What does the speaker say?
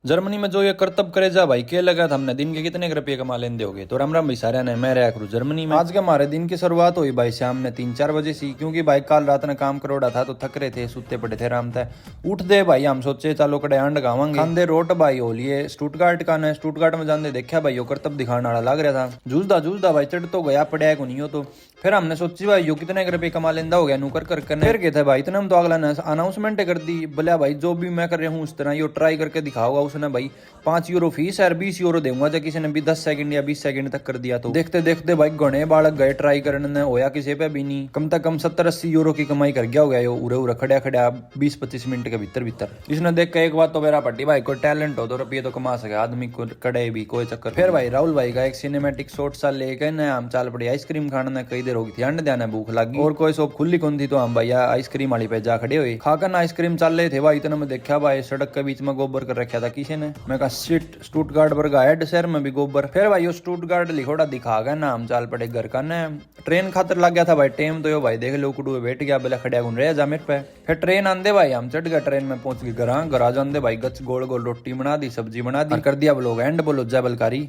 Germany में जो ये करतब करे जा भाई के लगा था हमने दिन के कितने रुपये कमा लेंदे होगे। तो राम राम भाई सारे ने मैं रहा करूँ जर्मनी में। आज के हमारे दिन की शुरुआत हुई भाई शाम ने 3-4 बजे से, क्योंकि भाई कल रात ने काम करोड़ा था तो थक रहे थे, सुते पड़े थे आराम था। उठ दे भाई हम सोचे चलो कड़े अंड गावांगे खांदे रोट भाई हो लिए स्टूटगार्ट का ने स्टूटगार्ट में जाने देखा भाई यो करतब दिखाने वाला लग रहा था। जूझदा जूझदा भाई चढ़ तो गया पड़ा को नहीं हो। तो फिर हमने सोची भाई यो कितने रुपये कमा लेंदा हो गया नूकर करने। फिर गए थे भाई इतने हम तो अगला ने अनाउंसमेंट कर दी बोलिया भाई जो भी मैं कर रहा हूँ उस तरह यो ट्राई करके दिखाओगा। उसने भाई 5 यूरो फीस है 20 यूरो दूंगा जब किसी ने भी 10 सेकंड या 20 सेकंड तक कर दिया। तो देखते देखते भाई घने बालक गए ट्राई करने ने, होया किसी पे भी नहीं। कम से कम 70-80 यूरो की कमाई कर गया हो गया यो उरे उरे खड़ा खड़ा 20-25 मिनट के भीतर भीतर। इसने देख के एक बात तो मेरा पट्टी भाई कोई टैलेंट हो तो रुपये तो कमा सके आदमी को कड़े भी कोई चक्कर। फिर भाई राहुल भाई का एक सिनेमेटिक शॉट सा लेके न हम चाल पड़ी आइसक्रीम खाने ने, कई देर होगी थी अंड देने भूख लगी और कोई शॉप खुली कौन थी। तो हम भैया आइसक्रीम वाली पे जा खड़े हुए खाकर आइसक्रीम चल रहे थे भाई। इतना में देखा भाई सड़क के बीच में गोबर कर रखा था किसी ने। मैं कहा सिट स्टूटगार्ट पर गायड शहर में भी गोबर। फिर भाई यो स्टूटगार्ट लिखोड़ा दिखा गया ना हम चाल पड़े घर का न। ट्रेन खातर लग गया था भाई टेम तो यो भाई देख लो कुडू बैठ गया बोला खड़िया गुन रहे जा मेरे पे। फिर ट्रेन आंदे भाई हम चढ़ गया ट्रेन में पहुंच गए घर। घर आ जाते भाई गच गोल गोल रोटी बना दी सब्जी बना दी कर दिया ब्लॉग एंड बोलो जय बलकारी।